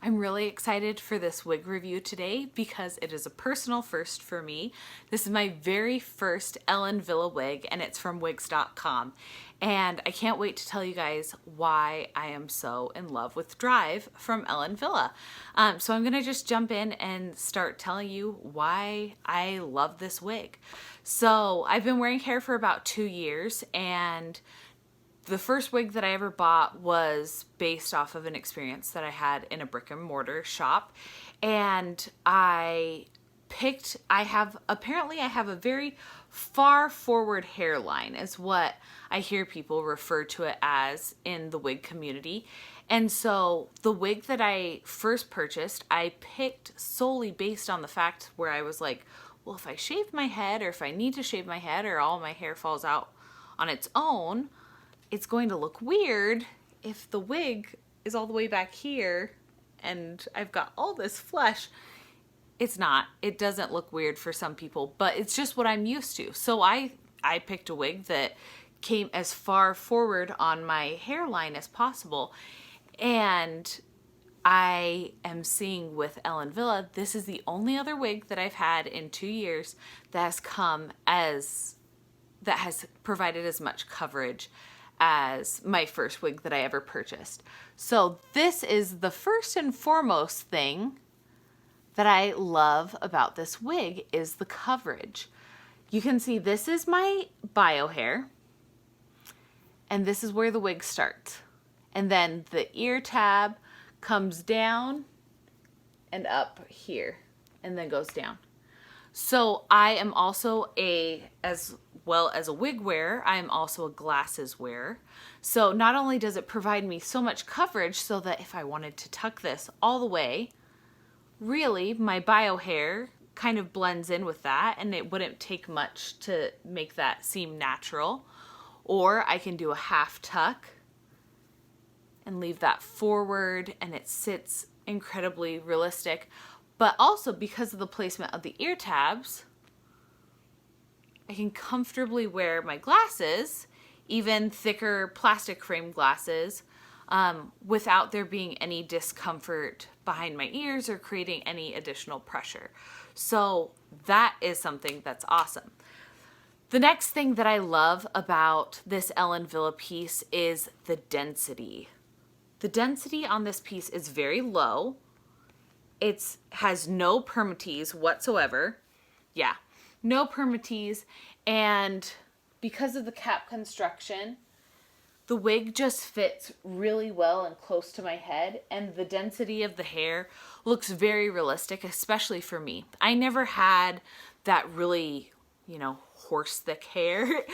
I'm really excited for this wig review today because it is a personal first for me. This is my very first Ellen Wille wig and it's from wigs.com. And I can't wait to tell you guys why I am so in love with Drive from Ellen Wille. So I'm gonna just jump in and start telling you why I love this wig. So I've been wearing hair for about 2 years, and the first wig that I ever bought was based off of an experience that I had in a brick and mortar shop. And I have a very far forward hairline is what I hear people refer to it as in the wig community. And so the wig that I first purchased, I picked solely based on the fact where I was like, well, if I shave my head, or if I need to shave my head, or all my hair falls out on its own, it's going to look weird if the wig is all the way back here and I've got all this flesh. It's not. It doesn't look weird for some people, but it's just what I'm used to. So I picked a wig that came as far forward on my hairline as possible. And I am seeing with Ellen Wille, this is the only other wig that I've had in 2 years that has provided as much coverage as my first wig that I ever purchased. So this is the first and foremost thing that I love about this wig is the coverage. You can see this is my bio hair, and this is where the wig starts. And then the ear tab comes down and up here and then goes down. So I am also as well as a wig wearer, I am also a glasses wearer. So not only does it provide me so much coverage so that if I wanted to tuck this all the way, really my bio hair kind of blends in with that and it wouldn't take much to make that seem natural. Or I can do a half tuck and leave that forward and it sits incredibly realistic. But also because of the placement of the ear tabs, I can comfortably wear my glasses, even thicker plastic frame glasses, without there being any discomfort behind my ears or creating any additional pressure. So that is something that's awesome. The next thing that I love about this Ellen Wille piece is the density. The density on this piece is very low. It has no permatease whatsoever. Yeah, no permatease. And because of the cap construction, the wig just fits really well and close to my head. And the density of the hair looks very realistic, especially for me. I never had that really, horse thick hair.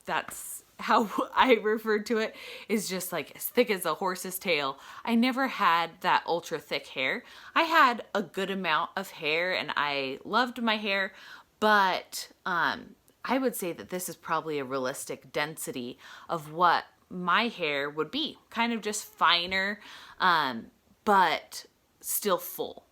That's how I refer to it, is just like as thick as a horse's tail. I never had that ultra thick hair. I had a good amount of hair and I loved my hair, but I would say that this is probably a realistic density of what my hair would be. Kind of just finer, but still full,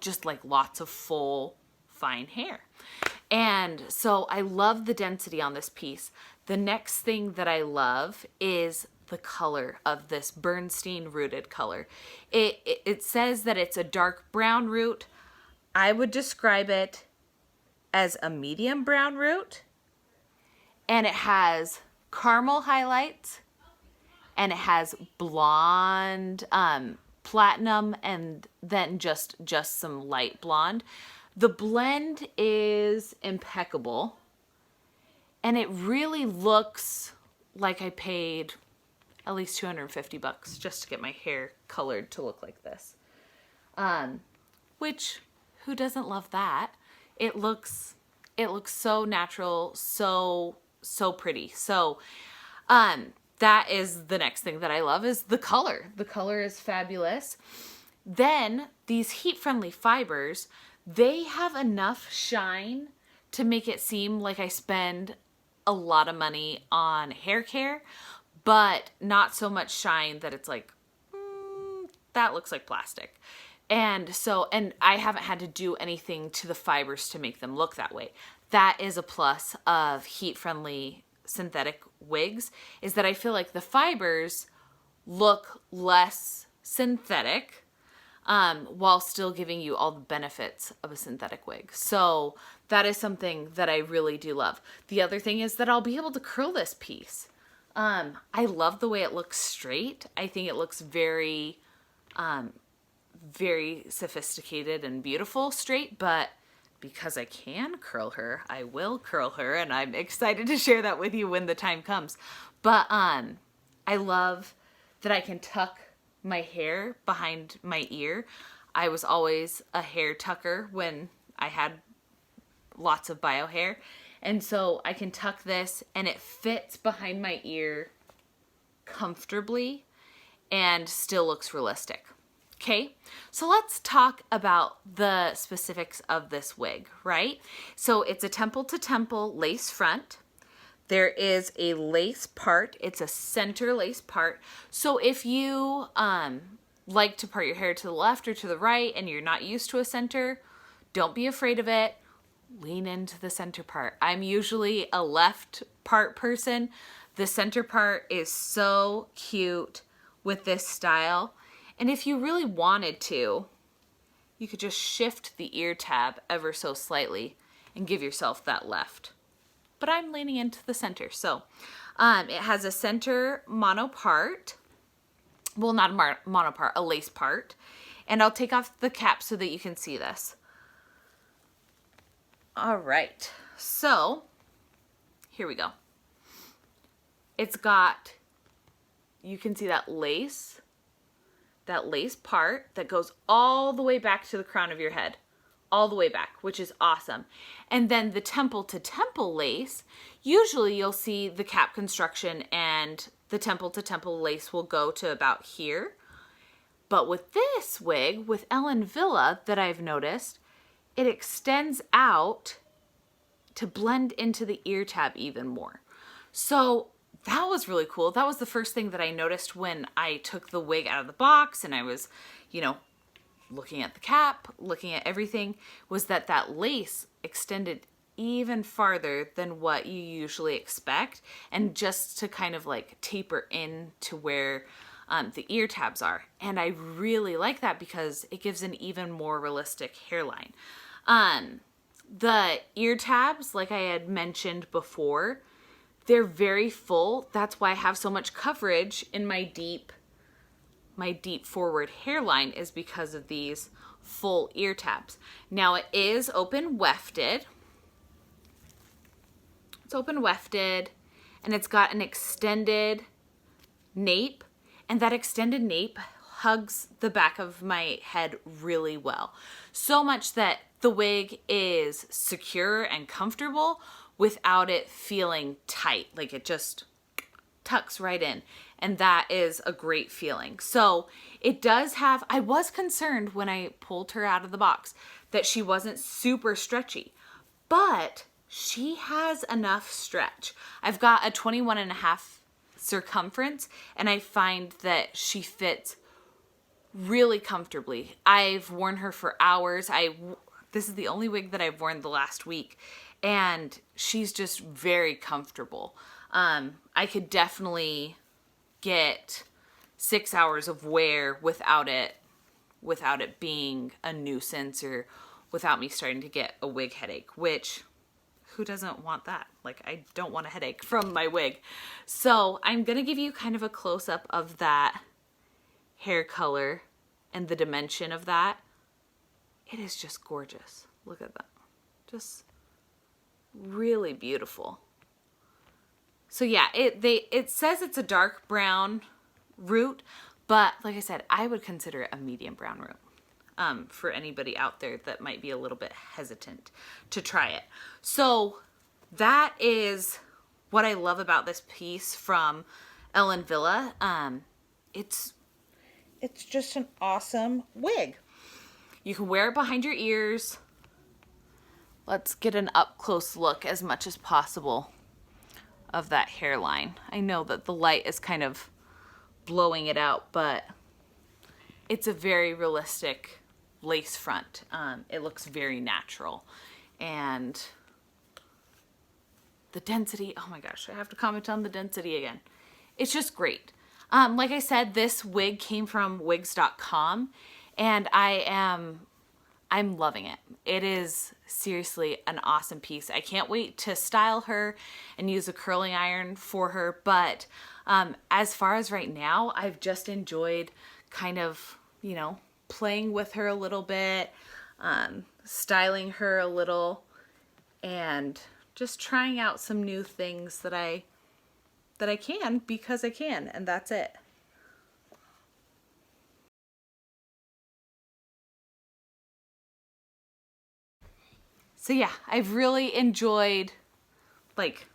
just like lots of full, fine hair. And so I love the density on this piece. The next thing that I love is the color of this Bernstein Rooted color. It says that it's a dark brown root. I would describe it as a medium brown root. And it has caramel highlights. And it has blonde, platinum, and then just some light blonde. The blend is impeccable. And it really looks like I paid at least $250 just to get my hair colored to look like this. Which, who doesn't love that? It looks so natural, so pretty. So, that is the next thing that I love is the color. The color is fabulous. Then these heat-friendly fibers, they have enough shine to make it seem like I spend a lot of money on hair care, but not so much shine that it's like, that looks like plastic. And I haven't had to do anything to the fibers to make them look that way. That is a plus of heat-friendly synthetic wigs, is that I feel like the fibers look less synthetic, while still giving you all the benefits of a synthetic wig. So that is something that I really do love. The other thing is that I'll be able to curl this piece. I love the way it looks straight. I think it looks very, very sophisticated and beautiful straight, but because I can curl her, I will curl her, and I'm excited to share that with you when the time comes. But I love that I can tuck my hair behind my ear. I was always a hair tucker when I had lots of bio hair, and so I can tuck this and it fits behind my ear comfortably and still looks realistic. Okay, so let's talk about the specifics of this wig, right? So it's a temple to temple lace front. There is a lace part. It's a center lace part. So if you like to part your hair to the left or to the right and you're not used to a center, don't be afraid of it. Lean into the center part. I'm usually a left part person. The center part is so cute with this style. And if you really wanted to, you could just shift the ear tab ever so slightly and give yourself that left. But I'm leaning into the center. So it has a center mono part. Well, not a mono part, a lace part. And I'll take off the cap so that you can see this. All right, so here we go. It's got, you can see that lace part that goes all the way back to the crown of your head, all the way back, which is awesome. And then the temple to temple lace, usually you'll see the cap construction and the temple to temple lace will go to about here. But with this wig, with Ellen Wille that I've noticed, it extends out to blend into the ear tab even more. So that was really cool. That was the first thing that I noticed when I took the wig out of the box and I was, looking at the cap, looking at everything, was that lace extended even farther than what you usually expect, and just to kind of like taper in to where the ear tabs are. And I really like that because it gives an even more realistic hairline. The ear tabs, like I had mentioned before, they're very full. That's why I have so much coverage in my deep forward hairline, is because of these full ear tabs. Now it is open wefted. It's open wefted, and it's got an extended nape, and that extended nape hugs the back of my head really well. So much that the wig is secure and comfortable without it feeling tight. Like it just tucks right in. And that is a great feeling. So it does have, I was concerned when I pulled her out of the box that she wasn't super stretchy, but she has enough stretch. I've got a 21.5 circumference, and I find that she fits really comfortably. I've worn her for hours. This is the only wig that I've worn the last week, and she's just very comfortable. I could definitely get 6 hours of wear without it being a nuisance or without me starting to get a wig headache, which who doesn't want that? Like, I don't want a headache from my wig. So I'm going to give you kind of a close-up of that hair color and the dimension of that. It is just gorgeous. Look at that. Just really beautiful. So yeah, it says it's a dark brown root, but like I said, I would consider it a medium brown root. For anybody out there that might be a little bit hesitant to try it. So that is what I love about this piece from Ellen Wille. It's just an awesome wig. You can wear it behind your ears. Let's get an up close look as much as possible of that hairline. I know that the light is kind of blowing it out, but it's a very realistic lace front. It looks very natural, and the density, oh my gosh, I have to comment on the density again. It's just great. Like I said, this wig came from wigs.com, and I'm loving it. It is seriously an awesome piece. I can't wait to style her and use a curling iron for her. But as far as right now, I've just enjoyed kind of, you know, playing with her a little bit, styling her a little, and just trying out some new things that I can because I can, and that's it. So yeah, I've really enjoyed like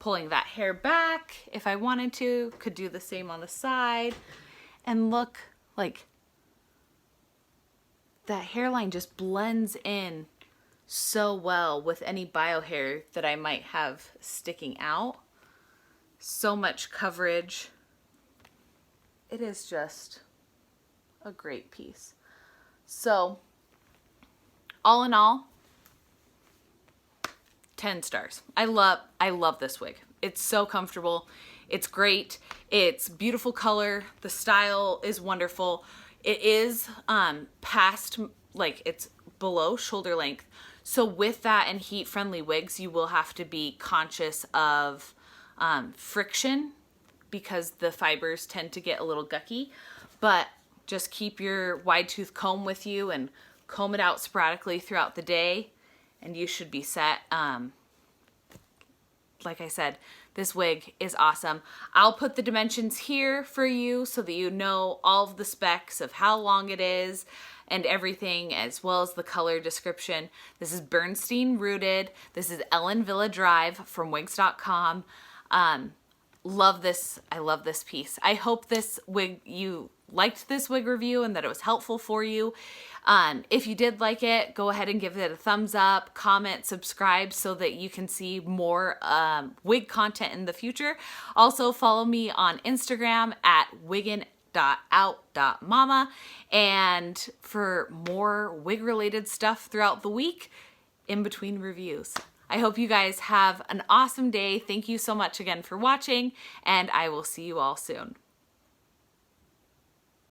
pulling that hair back if I wanted to, could do the same on the side, and look, like that hairline just blends in so well with any bio hair that I might have sticking out. So much coverage. It is just a great piece. So all in all, 10 stars. I love this wig. It's so comfortable. It's great. It's beautiful color. The style is wonderful. It is past, like it's below shoulder length. So with that and heat friendly wigs, you will have to be conscious of friction because the fibers tend to get a little gucky, but just keep your wide tooth comb with you and comb it out sporadically throughout the day, and you should be set. Like I said, this wig is awesome. I'll put the dimensions here for you so that you know all of the specs of how long it is and everything, as well as the color description. This is Bernstein Rooted. This is Ellen Wille Drive from wigs.com. Love this. I love this piece. I hope this wig, you liked this wig review and that it was helpful for you. If you did like it, go ahead and give it a thumbs up, comment, subscribe so that you can see more wig content in the future. Also follow me on Instagram at wiggin.out.mama, and for more wig related stuff throughout the week in between reviews. I hope you guys have an awesome day. Thank you so much again for watching, and I will see you all soon.